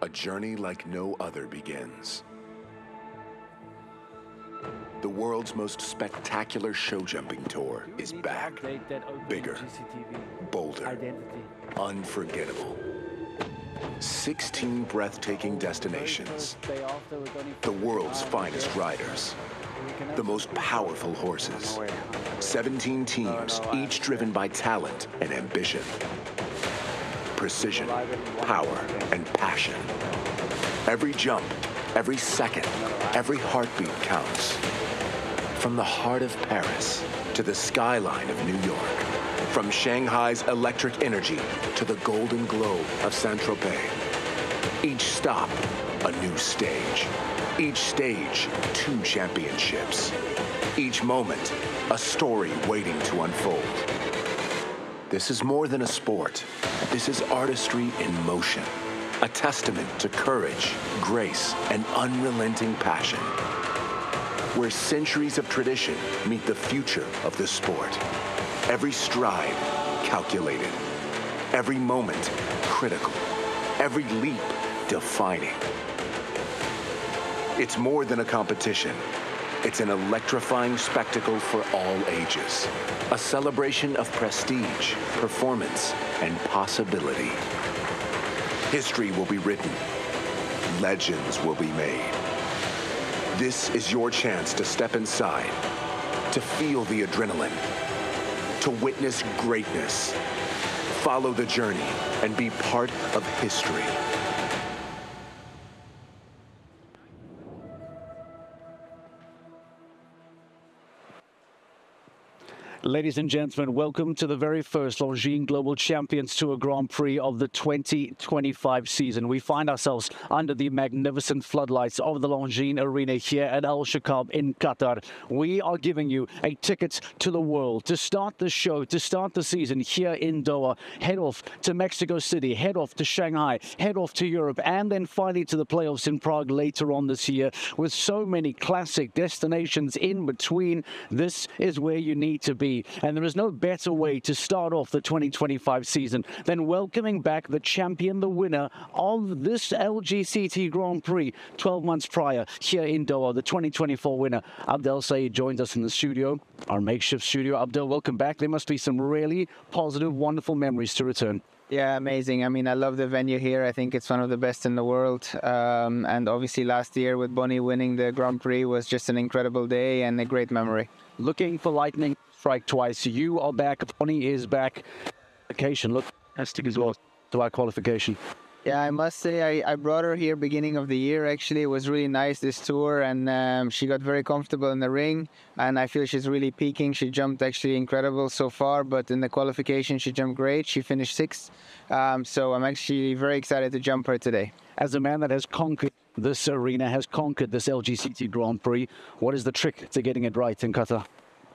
A journey like no other begins. The world's most spectacular show jumping tour is back. Bigger, bolder, unforgettable. 16 breathtaking destinations. The world's finest riders. The most powerful horses. 17 teams, each driven by talent and ambition. Precision, power, and passion. Every jump, every second, every heartbeat counts. From the heart of Paris to the skyline of New York. From Shanghai's electric energy to the golden glow of Saint-Tropez. Each stop, a new stage. Each stage, 2 championships. Each moment, a story waiting to unfold. This is more than a sport. This is artistry in motion. A testament to courage, grace, and unrelenting passion. Where centuries of tradition meet the future of the sport. Every stride, calculated. Every moment, critical. Every leap, defining. It's more than a competition. It's an electrifying spectacle for all ages. A celebration of prestige, performance, and possibility. History will be written. Legends will be made. This is your chance to step inside, to feel the adrenaline, to witness greatness, follow the journey, and be part of history. Ladies and gentlemen, welcome to the very first Longines Global Champions Tour Grand Prix of the 2025 season. We find ourselves under the magnificent floodlights of the Longines Arena here at LGCT in Qatar. We are giving you a ticket to the world to start the show, to start the season here in Doha. Head off to Mexico City, head off to Shanghai, head off to Europe, and then finally to the playoffs in Prague later on this year. With so many classic destinations in between, this is where you need to be. And there is no better way to start off the 2025 season than welcoming back the champion, the winner of this LGCT Grand Prix 12 months prior here in Doha, the 2024 winner. Abdel Saeed joins us in the studio, our makeshift studio. Abdel, welcome back. There must be some really positive, wonderful memories to return. Yeah, amazing. I mean, I love the venue here. I think it's one of the best in the world. And obviously last year with Bonnie winning the Grand Prix was just an incredible day and a great memory. Looking for lightning strike twice. You are back. Bonnie is back. Qualification. Look, fantastic as well to our qualification. Yeah, I must say I brought her here beginning of the year. Actually, it was really nice this tour, and she got very comfortable in the ring, and I feel she's really peaking. She jumped actually incredible so far, but in the qualification she jumped great. She finished 6th, so I'm actually very excited to jump her today. As a man that has conquered this arena, has conquered this LGCT Grand Prix, what is the trick to getting it right in Qatar?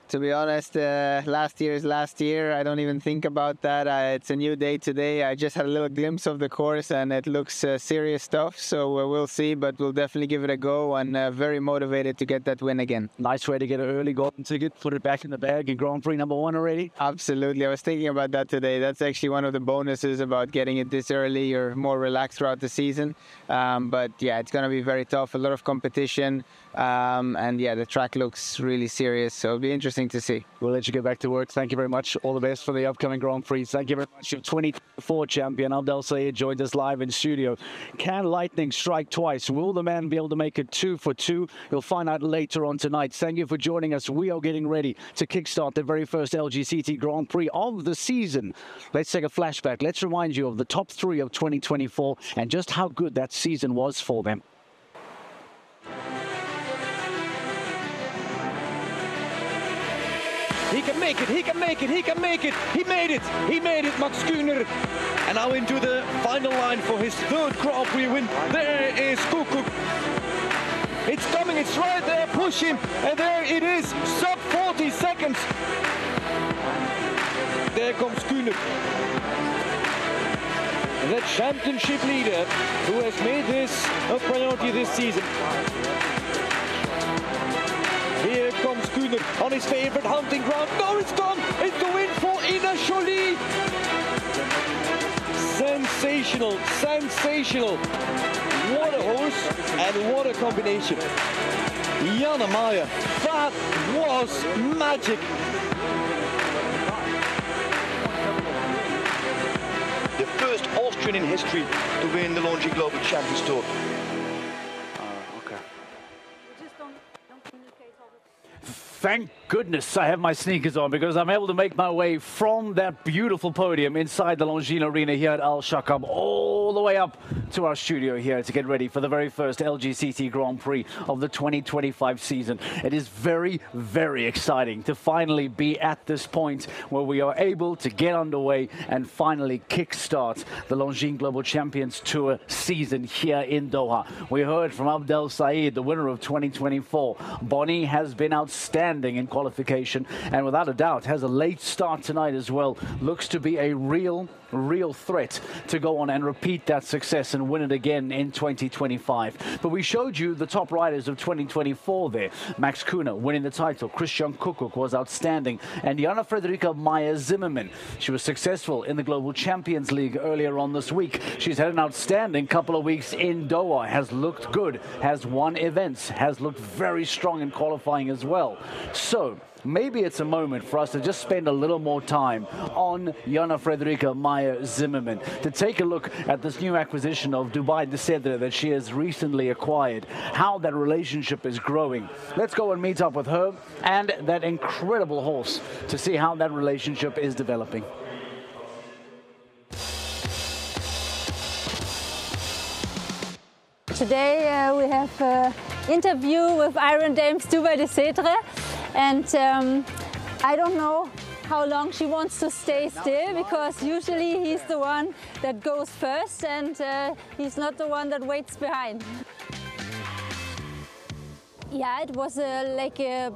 To be honest, last year is last year. I don't even think about that. It's a new day today. I just had a little glimpse of the course and it looks serious stuff. So we'll see, but we'll definitely give it a go and very motivated to get that win again. Nice way to get an early golden ticket, put it back in the bag in Grand Prix number 1 already. Absolutely. I was thinking about that today. That's actually one of the bonuses about getting it this early. You're more relaxed throughout the season. But yeah, it's going to be very tough. A lot of competition. And yeah, the track looks really serious. So it'll be interesting to see. We'll let you get back to work. Thank you very much. All the best for the upcoming Grand Prix. Thank you very much. Your 2024 champion, Abdel Saeed, joined us live in studio. Can lightning strike twice? Will the man be able to make it 2 for 2? You'll find out later on tonight. Thank you for joining us. We are getting ready to kickstart the very first LGCT Grand Prix of the season. Let's take a flashback. Let's remind you of the top 3 of 2024 and just how good that season was for them. He can make it, he can make it, he can make it. He made it, Max Kuhner. And now into the final line for his 3rd Grand Prix win. There is Kukuk. It's coming, it's right there, push him. And there it is, sub 40 seconds. There comes Kuhner. The championship leader who has made this a priority this season. Here comes Kuhner on his favorite hunting ground. No, it's gone. It's the win for Ina Jolie. Sensational, sensational. What a horse and what a combination. Jana Meyer, that was magic. The first Austrian in history to win the Longines Global Champions Tour. Thank goodness I have my sneakers on, because I'm able to make my way from that beautiful podium inside the Longines Arena here at Al Shakam all the way up to our studio here to get ready for the very first LGCT Grand Prix of the 2025 season. It is very, very exciting to finally be at this point where we are able to get underway and finally kickstart the Longines Global Champions Tour season here in Doha. We heard from Abdel Saeed, the winner of 2024. Bonnie has been outstanding in qualification and without a doubt has a late start tonight as well. Looks to be a real threat to go on and repeat that success and win it again in 2025. But we showed you the top riders of 2024 there. Max Kuhner winning the title. Christian Kuckuck was outstanding. And Jana Friederike Meyer-Zimmermann, she was successful in the Global Champions League earlier on this week. She's had an outstanding couple of weeks in Doha, has looked good, has won events, has looked very strong in qualifying as well. So maybe it's a moment for us to just spend a little more time on Jana Friederike Meyer-Zimmermann, to take a look at this new acquisition of Dubai de Cedre that she has recently acquired, how that relationship is growing. Let's go and meet up with her and that incredible horse to see how that relationship is developing. Today we have an interview with Iron Dames Dubai de Cedre, and I don't know how long she wants to stay still, because usually he's the one that goes first and he's not the one that waits behind. Yeah, it was like a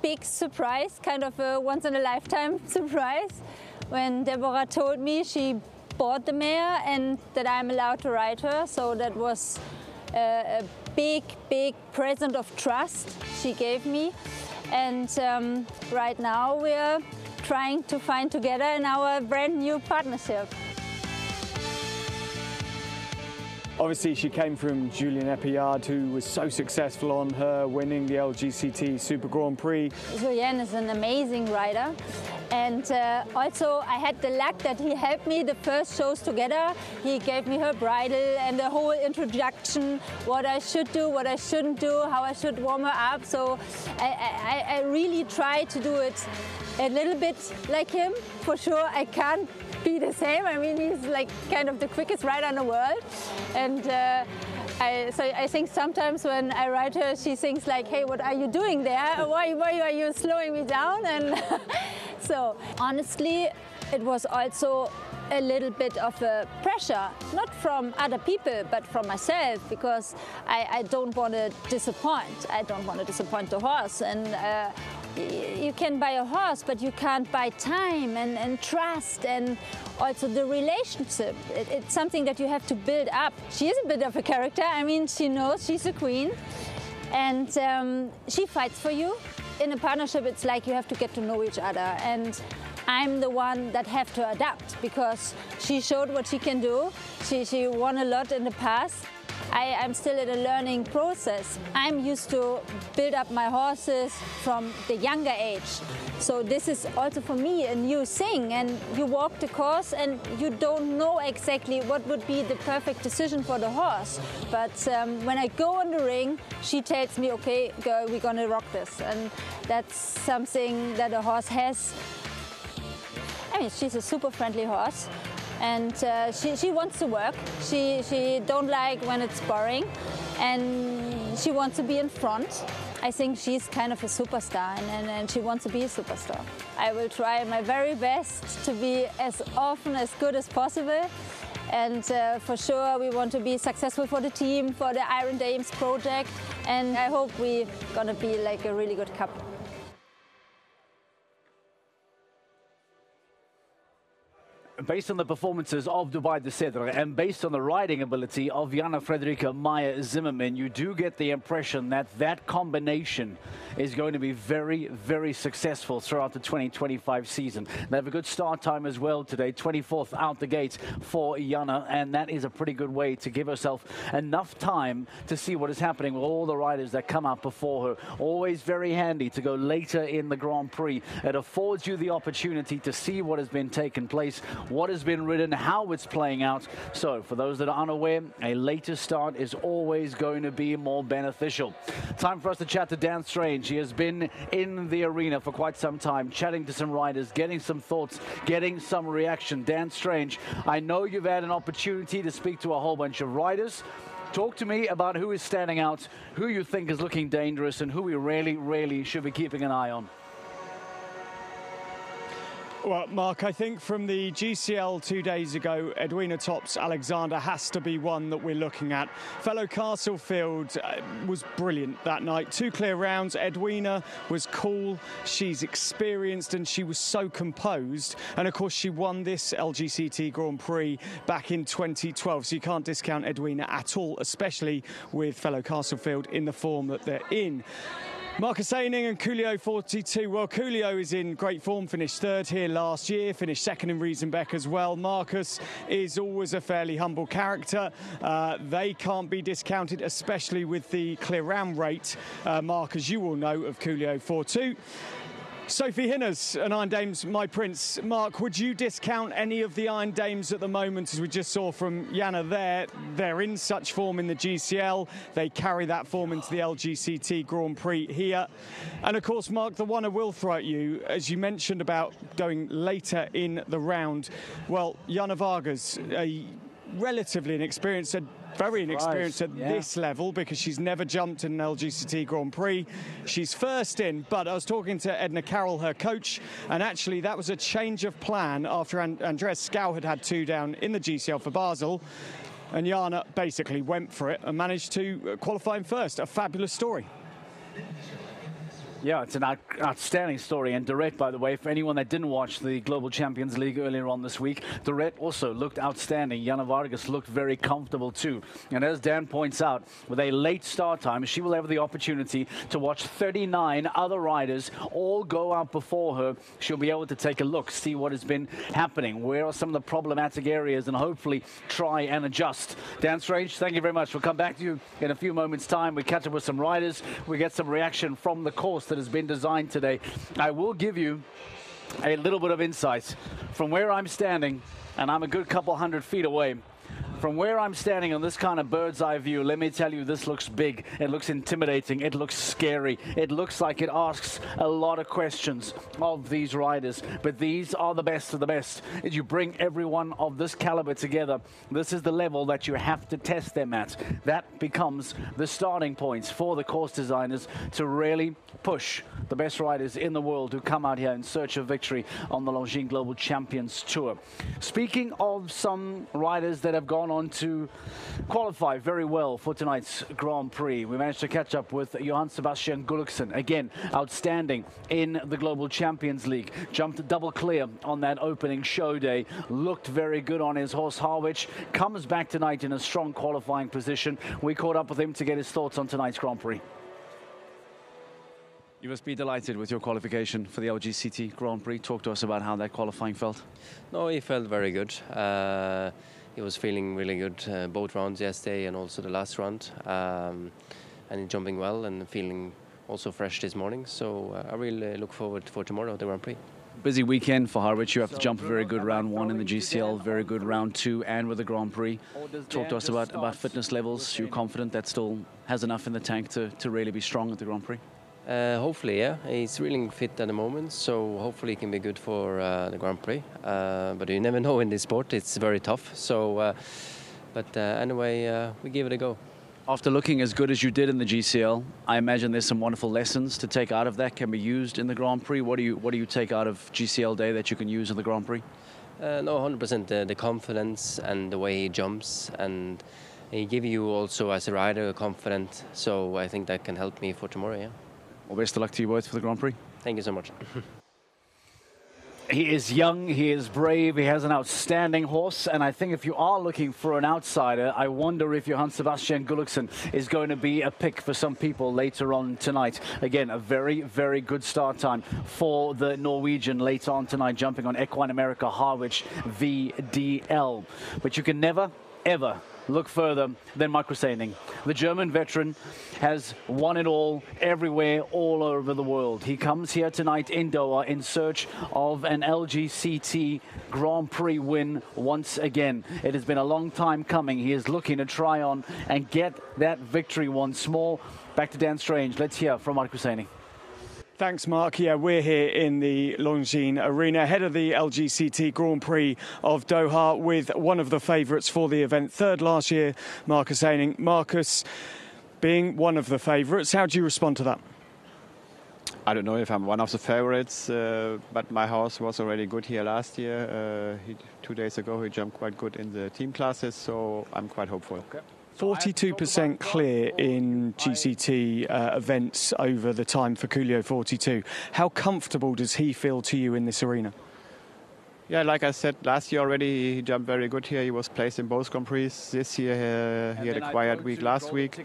big surprise, kind of a once-in-a-lifetime surprise, when Deborah told me she bought the mare and that I'm allowed to ride her. So that was a big present of trust she gave me. And right now we're trying to find together in our brand new partnership. Obviously, she came from Julien Epillard, who was so successful on her winning the LGCT Super Grand Prix. Julien is an amazing rider. And also I had the luck that he helped me the first shows together. He gave me her bridle and the whole introduction, what I should do, what I shouldn't do, how I should warm her up. So I really try to do it a little bit like him. For sure, I can't be the same. I mean, he's like kind of the quickest rider in the world. And so I think sometimes when I ride her, she thinks like, hey, what are you doing there? Why are you slowing me down? And so honestly, it was also a little bit of a pressure, not from other people, but from myself, because I don't want to disappoint. I don't want to disappoint the horse. And you can buy a horse, but you can't buy time and trust, and also the relationship. It's something that you have to build up. She is a bit of a character. I mean, she knows she's a queen, and she fights for you. In a partnership, it's like you have to get to know each other, and I'm the one that have to adapt, because she showed what she can do. She won a lot in the past. I'm still in a learning process. I'm used to build up my horses from the younger age. So this is also for me a new thing, and you walk the course and you don't know exactly what would be the perfect decision for the horse. But when I go on the ring, she tells me, okay, girl, we're gonna rock this. And that's something that a horse has. I mean, she's a super friendly horse. And she wants to work. She don't like when it's boring, and she wants to be in front. I think she's kind of a superstar, and she wants to be a superstar. I will try my very best to be as often as good as possible, and for sure we want to be successful for the team, for the Iron Dames project, and I hope we're gonna be like a really good couple. based on the performances of Dubai de Cedre and based on the riding ability of Jana Frederica Meyer Zimmerman, you do get the impression that that combination is going to be very, very successful throughout the 2025 season. They have a good start time as well today, 24th out the gate for Jana, and that is a pretty good way to give herself enough time to see what is happening with all the riders that come up before her. Always very handy to go later in the Grand Prix. It affords you the opportunity to see what has been taking place, what has been ridden, how it's playing out. So for those that are unaware, a later start is always going to be more beneficial. Time for us to chat to Dan Strange. He has been in the arena for quite some time, chatting to some riders, getting some thoughts, getting some reaction. Dan Strange, I know you've had an opportunity to speak to a whole bunch of riders. Talk to me about who is standing out, who you think is looking dangerous, and who we really, really should be keeping an eye on. Well, Mark, I think from the GCL 2 days ago, Edwina Tops Alexander has to be one that we're looking at. Fellow Castlefield was brilliant that night. 2 clear rounds. Edwina was cool. She's experienced and she was so composed. And of course, she won this LGCT Grand Prix back in 2012. So you can't discount Edwina at all, especially with fellow Castlefield in the form that they're in. Marcus Aining and Coolio 42. Well, Coolio is in great form, finished 3rd here last year, finished 2nd in Riesenbeck as well. Marcus is always a fairly humble character. They can't be discounted, especially with the clear round rate, Mark, as you will know, of Coolio 42. Sophie Hinners and Iron Dames, My Prince. Mark, would you discount any of the Iron Dames at the moment, as we just saw from Jana there? They're in such form in the GCL. They carry that form into the LGCT Grand Prix here. And of course, Mark, the one I will throw at you, as you mentioned about going later in the round. Well, Jana Vargas, a relatively inexperienced, very inexperienced at this level because she's never jumped in an LGCT Grand Prix. She's 1st in, but I was talking to Edna Carroll, her coach, and actually that was a change of plan after Andreas Skau had 2 down in the GCL for Basel. And Jana basically went for it and managed to qualify in 1st. A fabulous story. Yeah, it's an outstanding story. And Dorette, by the way, for anyone that didn't watch the Global Champions League earlier on this week, Dorette also looked outstanding. Jana Vargas looked very comfortable too. And as Dan points out, with a late start time, she will have the opportunity to watch 39 other riders all go out before her. She'll be able to take a look, see what has been happening, where are some of the problematic areas, and hopefully try and adjust. Dan Strange, thank you very much. We'll come back to you in a few moments' time. We catch up with some riders. We get some reaction from the course that has been designed today. I will give you a little bit of insight from where I'm standing, and I'm a good couple hundred feet away. From where I'm standing on this kind of bird's eye view, let me tell you, this looks big. It looks intimidating. It looks scary. It looks like it asks a lot of questions of these riders. But these are the best of the best. As you bring everyone of this caliber together, this is the level that you have to test them at. That becomes the starting points for the course designers to really push the best riders in the world who come out here in search of victory on the Longines Global Champions Tour. Speaking of some riders that have gone on to qualify very well for tonight's Grand Prix, we managed to catch up with Johann Sebastian Gulliksen. Again, outstanding in the Global Champions League. Jumped double clear on that opening show day. Looked very good on his horse Harwich. Comes back tonight in a strong qualifying position. We caught up with him to get his thoughts on tonight's Grand Prix. You must be delighted with your qualification for the LGCT Grand Prix. Talk to us about how that qualifying felt. No, he felt very good. He was feeling really good both rounds yesterday and also the last round. And he's jumping well and feeling also fresh this morning. So I really look forward for tomorrow, the Grand Prix. Busy weekend for Harwich. You have to jump a very good round 1 in the GCL, very good round 2, and with the Grand Prix. Talk to us about fitness levels. You're confident that still has enough in the tank to really be strong at the Grand Prix? Hopefully, yeah. He's really fit at the moment, so hopefully he can be good for the Grand Prix. But you never know in this sport. It's very tough. So, but anyway, we give it a go. After looking as good as you did in the GCL, I imagine there's some wonderful lessons to take out of that can be used in the Grand Prix. What do you take out of GCL day that you can use in the Grand Prix? No, 100% the confidence and the way he jumps, and he gives you also as a rider confidence. So I think that can help me for tomorrow. Yeah. Well, best of luck to you both for the Grand Prix. Thank you so much. He is young, he is brave, he has an outstanding horse, and I think if you are looking for an outsider, I wonder if Johann Sebastian Gulliksen is going to be a pick for some people later on tonight. Again, a very, very good start time for the Norwegian later on tonight, jumping on Equine America Harwich VDL. But you can never, ever look further than Markus Eining. The German veteran has won it all, everywhere, all over the world. He comes here tonight in Doha in search of an LGCT Grand Prix win once again. It has been a long time coming. He is looking to try on and get that victory once more. Back to Dan Strange. Let's hear from Markus Eining. Thanks, Mark. Yeah, we're here in the Longines Arena ahead of the LGCT Grand Prix of Doha with one of the favourites for the event. Third last year, Markus Eining. Markus, being one of the favourites, how do you respond to that? I don't know if I'm one of the favourites, but my horse was already good here last year. 2 days ago, he jumped quite good in the team classes, so I'm quite hopeful. Okay. 42% clear in GCT events over the time for Coolio 42. How comfortable does he feel to you in this arena? Yeah, like I said, last year already he jumped very good here. He was placed in both Grand Prix. This year he had a quiet week last week.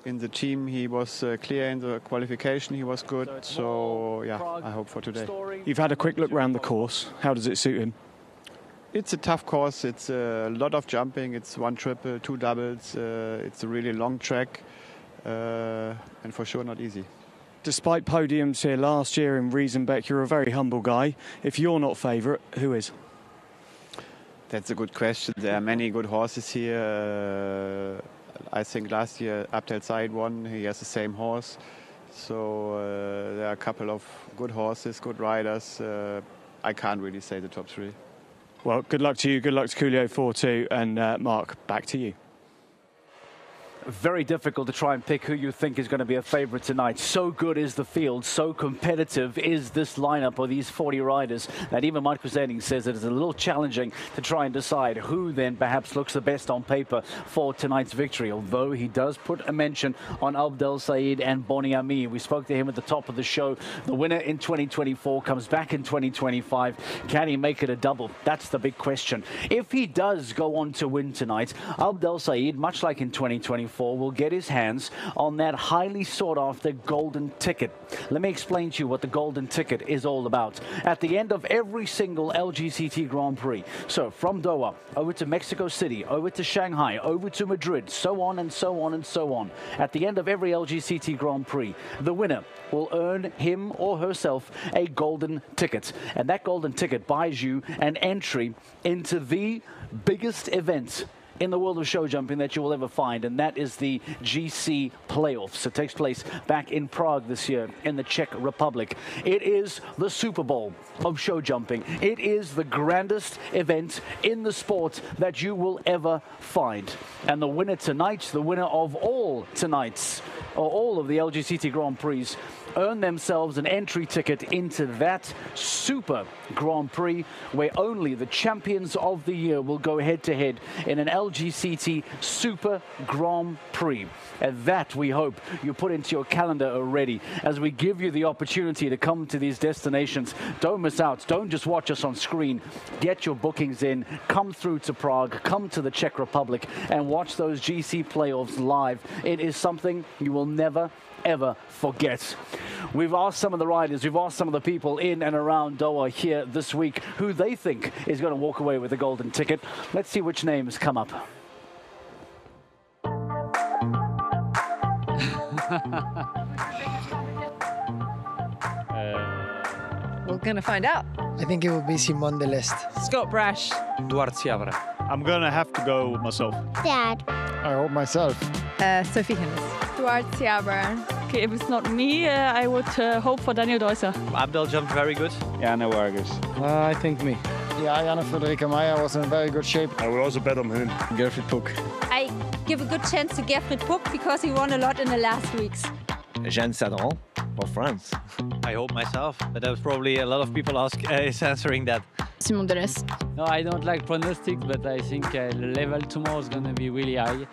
In the team he was clear in the qualification, he was good. So yeah, I hope for today. You've had a quick look around the course. How does it suit him? It's a tough course. It's a lot of jumping. It's 1 triple, 2 doubles. It's a really long track and for sure not easy. Despite podiums here last year in Riesenbeck, you're a very humble guy. If you're not favourite, who is? That's a good question. There are many good horses here. I think last year Abdel Said won. He has the same horse. So there are a couple of good horses, good riders. I can't really say the top 3. Well, good luck to you. Good luck to Coolio 42. And Mark, back to you. Very difficult to try and pick who you think is going to be a favourite tonight. So good is the field, so competitive is this lineup of these 40 riders that even Markus Eining says it is a little challenging to try and decide who then perhaps looks the best on paper for tonight's victory. Although he does put a mention on Abdel Said and Boni Ami. We spoke to him at the top of the show. The winner in 2024 comes back in 2025. Can he make it a double? That's the big question. If he does go on to win tonight, Abdel Said, much like in 2024, will get his hands on that highly sought after golden ticket. Let me explain to you what the golden ticket is all about. At the end of every single LGCT Grand Prix, so from Doha over to Mexico City, over to Shanghai, over to Madrid, so on and so on and so on. At the end of every LGCT Grand Prix, the winner will earn him or herself a golden ticket. And that golden ticket buys you an entry into the biggest event in the world of show jumping that you will ever find, and that is the GC Playoffs. It takes place back in Prague this year in the Czech Republic. It is the Super Bowl of show jumping. It is the grandest event in the sport that you will ever find. And the winner tonight, the winner of all tonight's, or all of the LGCT Grand Prix, earn themselves an entry ticket into that Super Grand Prix, where only the champions of the year will go head-to-head in an LGCT Super Grand Prix. And that, we hope, you put into your calendar already as we give you the opportunity to come to these destinations. Don't miss out. Don't just watch us on screen. Get your bookings in. Come through to Prague. Come to the Czech Republic and watch those GC playoffs live. It is something you will never, ever forget. We've asked some of the riders, we've asked some of the people in and around Doha here this week who they think is going to walk away with a golden ticket. Let's see which names come up. We're going to find out. I think it will be Simon Deleste. Scott Brash. Duarte Seabra. I'm going to have to go with myself. Dad. I hope myself. Sophie Hinnes. Duarte Seabra. Okay, if it's not me, I would hope for Daniel Deusser. Abdel jumped very good. Jana Vargas. I think me. Yeah, Jana Frederica Meyer was in very good shape. I would also bet on him. Gerfried Puck. I give a good chance to Gerfried Puck because he won a lot in the last weeks. Jeanne Sadron for France. I hope myself, but there was probably a lot of people is answering that. Simon Deleste. No, I don't like pronostics, but I think the level tomorrow is going to be really high.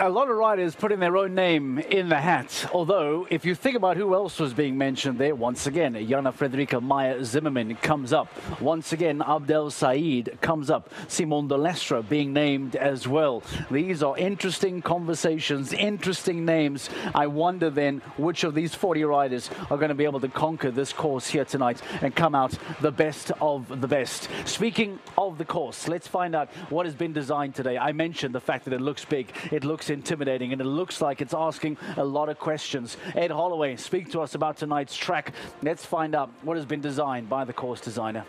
A lot of riders putting their own name in the hat. Although, if you think about who else was being mentioned there, once again, Jana Frederica Meyer-Zimmermann comes up. Once again, Abdel Said comes up. Simon de Lestre being named as well. These are interesting conversations, interesting names. I wonder then which of these 40 riders are going to be able to conquer this course here tonight and come out the best of the best. Speaking of the course, let's find out what has been designed today. I mentioned the fact that it looks big, it looks intimidating, and it looks like it's asking a lot of questions. Ed Holloway, speak to us about tonight's track. Let's find out what has been designed by the course designer.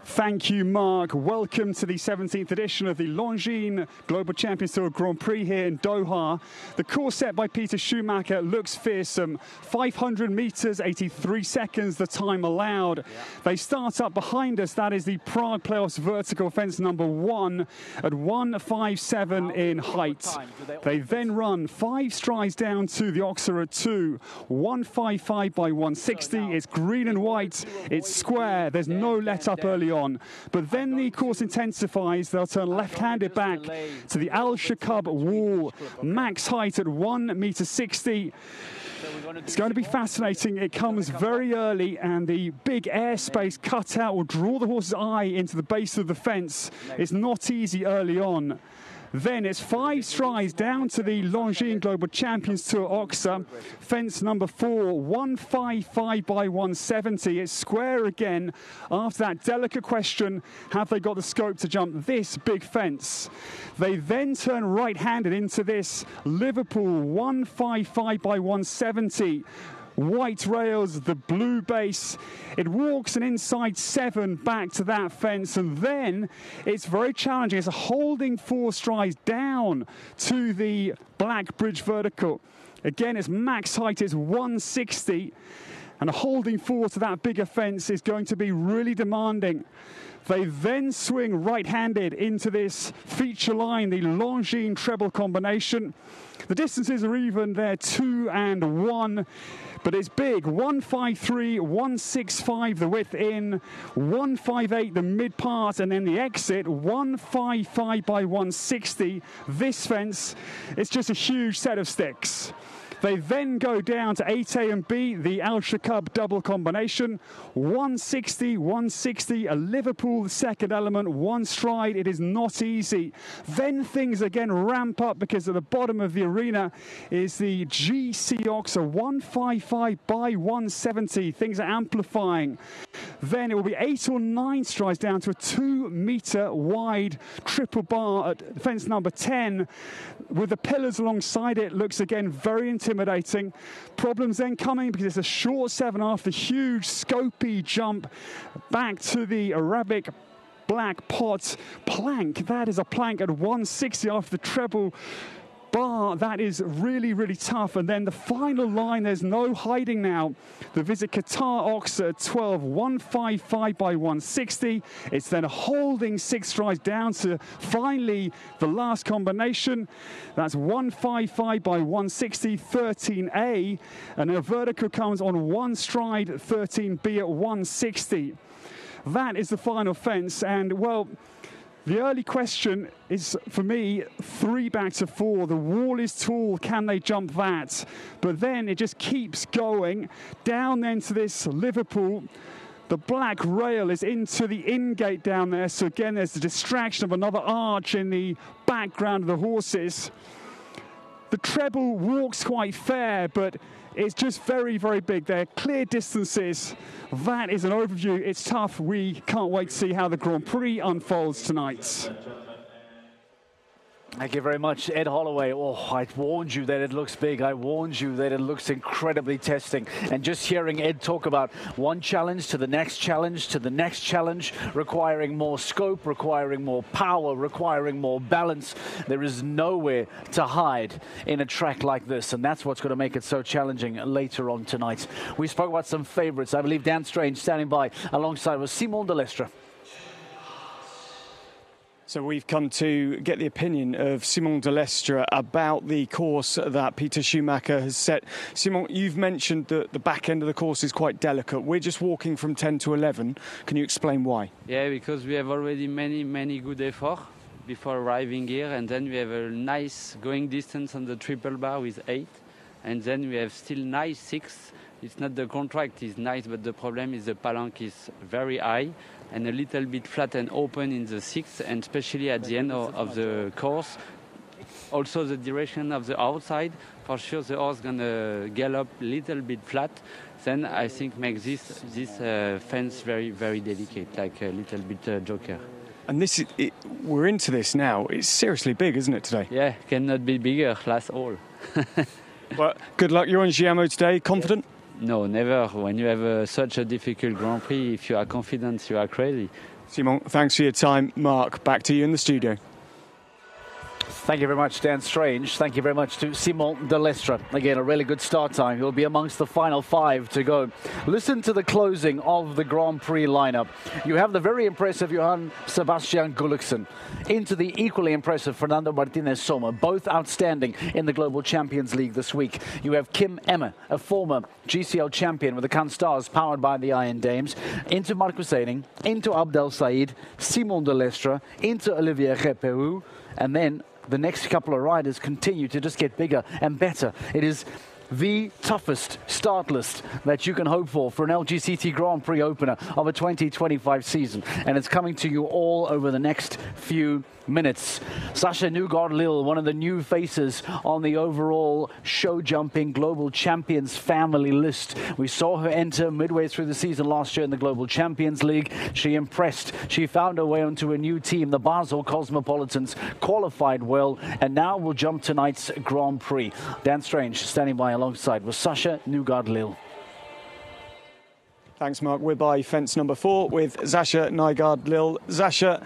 Thank you, Mark. Welcome to the 17th edition of the Longines Global Champions Tour Grand Prix here in Doha. The course set by Peter Schumacher looks fearsome. 500 meters, 83 seconds, the time allowed. They start up behind us. That is the Prague Playoffs vertical fence number 1 at 157 in height. They then run 5 strides down to the Oxa at 2, 155 by 160. It's green and white. It's square. There's no let up early on. But then the course intensifies. They'll turn left-handed back to the Al-Shakab wall, max height at 1.60 meters. It's going to be fascinating. It comes very early, and the big airspace cutout will draw the horse's eye into the base of the fence. It's not easy early on. Then it's 5 strides down to the Longines Global Champions Tour Oxa. Fence number 4, 155 by 170. It's square again. After that delicate question, have they got the scope to jump this big fence? They then turn right-handed into this Liverpool 155 by 170. White rails, the blue base. It walks an inside 7 back to that fence, and then it's very challenging. It's a holding 4 strides down to the black bridge vertical. Again, its max height is 160, and a holding 4 to that bigger fence is going to be really demanding. They then swing right-handed into this feature line, the Longines treble combination. The distances are even, they're 2 and 1. But it's big, 153, 165 the width in, 158 the mid part, and then the exit, 155 by 160. This fence, it's just a huge set of sticks. They then go down to 8A and B, the Al-Shakab double combination. 160, 160, a Liverpool second element, 1 stride. It is not easy. Then things again ramp up because at the bottom of the arena is the GC Oxa, 155 by 170. Things are amplifying. Then it will be 8 or 9 strides down to a 2-meter wide triple bar at fence number 10. With the pillars alongside it, looks again very intimidating. Problems then coming because it's a short 7 after huge scopy jump back to the Arabic black pot plank. That is a plank at 160 after the treble bar. That is really, really tough. And then the final line, there's no hiding now. The Visit Qatar Oxa at 12, 155 by 160. It's then a holding 6 strides down to finally the last combination. That's 155 by 160, 13A. And then a vertical comes on 1 stride, 13B at 160. That is the final fence. And, well, the early question is, for me, 3 back to 4. The wall is tall. Can they jump that? But then it just keeps going. Down then to this Liverpool. The black rail is into the in-gate down there. So again, there's the distraction of another arch in the background of the horses. The treble walks quite fair, but it's just very, very big. They're clear distances. That is an overview. It's tough. We can't wait to see how the Grand Prix unfolds tonight. Thank you very much, Ed Holloway. Oh, I warned you that it looks big. I warned you that it looks incredibly testing. And just hearing Ed talk about one challenge to the next challenge to the next challenge, requiring more scope, requiring more power, requiring more balance. There is nowhere to hide in a track like this. And that's what's going to make it so challenging later on tonight. We spoke about some favorites. I believe Dan Strange standing by alongside with Simon de Lestre. So we've come to get the opinion of Simon de Lestre about the course that Peter Schumacher has set. Simon, you've mentioned that the back end of the course is quite delicate. We're just walking from 10 to 11. Can you explain why? Yeah, because we have already many good efforts. before arriving here, and then we have a nice going distance on the triple bar with 8, and then we have still nice 6. It's not the contract is nice, but the problem is the palanque is very high and a little bit flat and open in the 6th, and especially at the end of the course. Also the direction of the outside, for sure the horse gonna gallop a little bit flat. Then I think makes this fence very, very delicate, like a little bit joker. And this is, we're into this now. It's seriously big, isn't it, today? Yeah, cannot be bigger, last all. Well, good luck. You're on Giamo today. Confident? No, never. When you have such a difficult Grand Prix, if you are confident, you are crazy. Simon, thanks for your time. Mark, back to you in the studio. Thank you very much, Dan Strange. Thank you very much to Simon de Lestre. Again, a really good start time. He'll be amongst the final 5 to go. Listen to the closing of the Grand Prix lineup. You have the very impressive Johann Sebastian Gulliksen, into the equally impressive Fernando Martinez Sommer, both outstanding in the Global Champions League this week. You have Kim Emmer, a former GCL champion with the Cannes Stars, powered by the Iron Dames, into Marcus Eining, into Abdel Said, Simon de Lestre, into Olivier Reperou, and then the next couple of riders continue to just get bigger and better. It is the toughest start list that you can hope for an LGCT Grand Prix opener of a 2025 season. And it's coming to you all over the next few minutes. Sasha Newgard-Lille, one of the new faces on the overall show jumping global champions family list. We saw her enter midway through the season last year in the Global Champions League. She impressed. She found her way onto a new team, the Basel Cosmopolitans, qualified well, and now will jump tonight's Grand Prix. Dan Strange standing by alongside with Sasha Newgard-Lille. Thanks, Mark. We're by fence number 4 with Sasha Newgard-Lille. Sasha,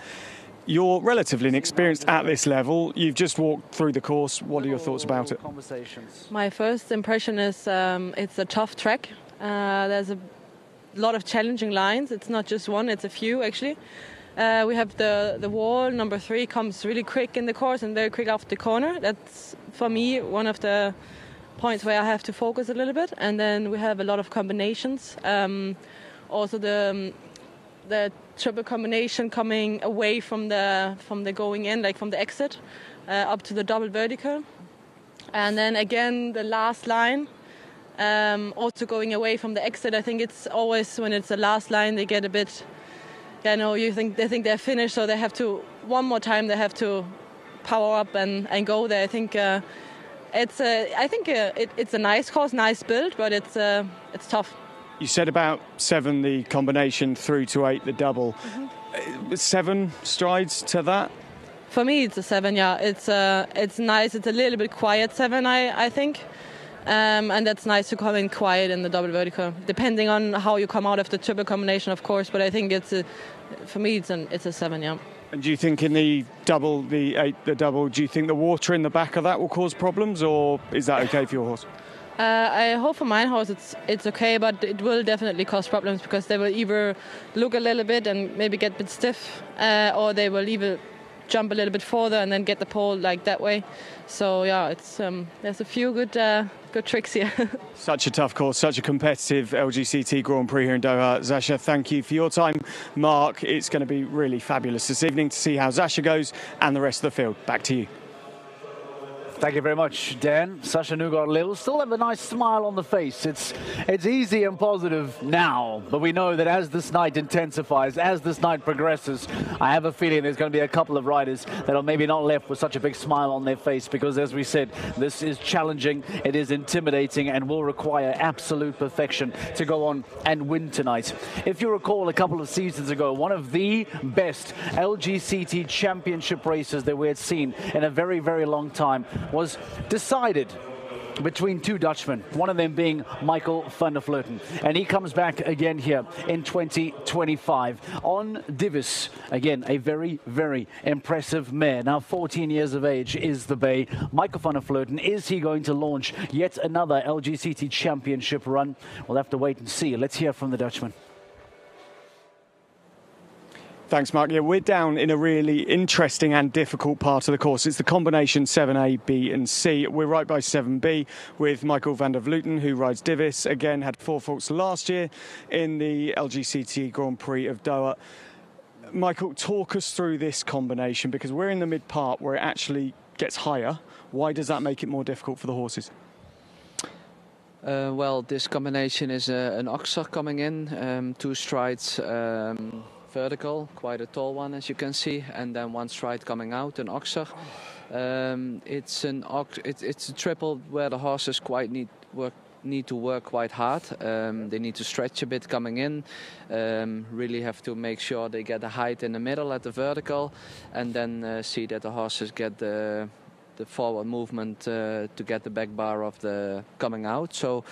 you're relatively inexperienced at this level. You've just walked through the course. What are your thoughts about it? My first impression is it's a tough track. There's a lot of challenging lines. It's not just one, it's a few actually. We have the wall, number 3, comes really quick in the course and very quick off the corner. That's, for me, one of the points where I have to focus a little bit. And then we have a lot of combinations. Also the triple combination coming away from the going in, like from the exit, up to the double vertical. And then again, the last line, also going away from the exit. I think it's always when it's the last line, they get a bit, they think they're finished, so they have to, one more time, they have to power up and go there. I think it's a nice course, nice build, but it's tough. You said about 7, the combination, through to 8, the double. 7 strides to that? For me, it's a 7, yeah. It's nice. It's a little bit quiet 7, I think. And that's nice to come in quiet in the double vertical, depending on how you come out of the triple combination, of course. But I think for me, it's a 7, yeah. And do you think in the double, the 8, the double, do you think the water in the back of that will cause problems, or is that okay for your horse? I hope for my horse it's okay, but it will definitely cause problems because they will either look a little bit and maybe get a bit stiff, or they will either jump a little bit further and then get the pole like that way. So yeah, it's there's a few good tricks here. Such a tough course, such a competitive LGCT Grand Prix here in Doha. Sasha, thank you for your time. Mark, it's going to be really fabulous this evening to see how Sasha goes and the rest of the field. Back to you. Thank you very much, Dan. Sasha Newgard-Lille still have a nice smile on the face. It's easy and positive now, but we know that as this night intensifies, as this night progresses, I have a feeling there's going to be a couple of riders that are maybe not left with such a big smile on their face because, as we said, this is challenging, it is intimidating, and will require absolute perfection to go on and win tonight. If you recall, a couple of seasons ago, one of the best LGCT championship races that we had seen in a very, very long time was decided between 2 Dutchmen, one of them being Michael van der Vleuten. And he comes back again here in 2025 on Divis. Again, a very, very impressive mare. Now 14 years of age is the bay. Michael van der Vleuten, is he going to launch yet another LGCT championship run? We'll have to wait and see. Let's hear from the Dutchman. Thanks, Mark. Yeah, we're down in a really interesting and difficult part of the course. It's the combination 7A, B and C. We're right by 7B with Michael van der Vleuten, who rides Divis. Again, had 4 faults last year in the LGCT Grand Prix of Doha. Michael, talk us through this combination, because we're in the mid part where it actually gets higher. Why does that make it more difficult for the horses? Well, this combination is an oxer coming in, 2 strides vertical, quite a tall one as you can see, and then 1 stride coming out, an oxer. It's a triple where the horses need to work quite hard. They need to stretch a bit coming in, really have to make sure they get the height in the middle at the vertical, and then see that the horses get the forward movement to get the back bar of the coming out. So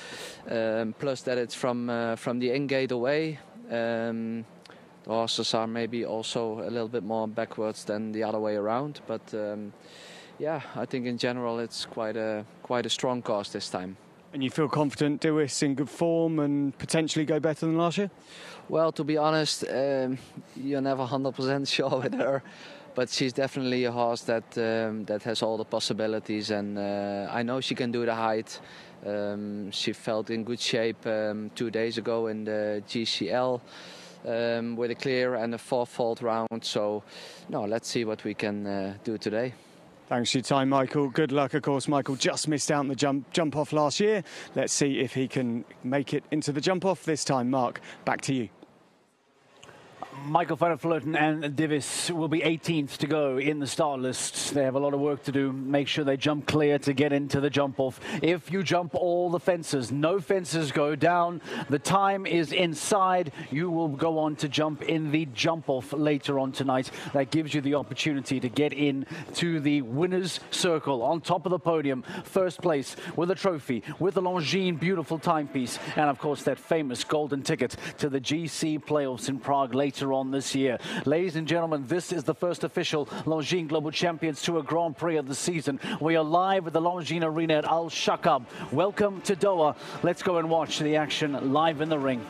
plus that it's from the in-gate away. The horses are maybe also a little bit more backwards than the other way around, but yeah, I think in general it's quite a strong course this time. And you feel confident Dewis in good form and potentially go better than last year? Well, to be honest, you're never 100% sure with her, but she's definitely a horse that has all the possibilities, and I know she can do the height. She felt in good shape 2 days ago in the GCL with a clear and a 4-fold round. So, no, let's see what we can do today. Thanks for your time, Michael. Good luck. Of course, Michael just missed out on the jump off last year. Let's see if he can make it into the jump off this time. Mark, back to you. Michael van der Vleuten and Divis will be 18th to go in the start list. They have a lot of work to do. Make sure they jump clear to get into the jump off. If you jump all the fences, no fences go down, the time is inside, you will go on to jump in the jump off later on tonight. That gives you the opportunity to get in to the winner's circle on top of the podium, first place with a trophy, with the Longines beautiful timepiece, and of course that famous golden ticket to the GC playoffs in Prague later on this year. Ladies and gentlemen, this is the first official Longines Global Champions Tour Grand Prix of the season. We are live at the Longines Arena at Al Shakab. Welcome to Doha. Let's go and watch the action live in the ring.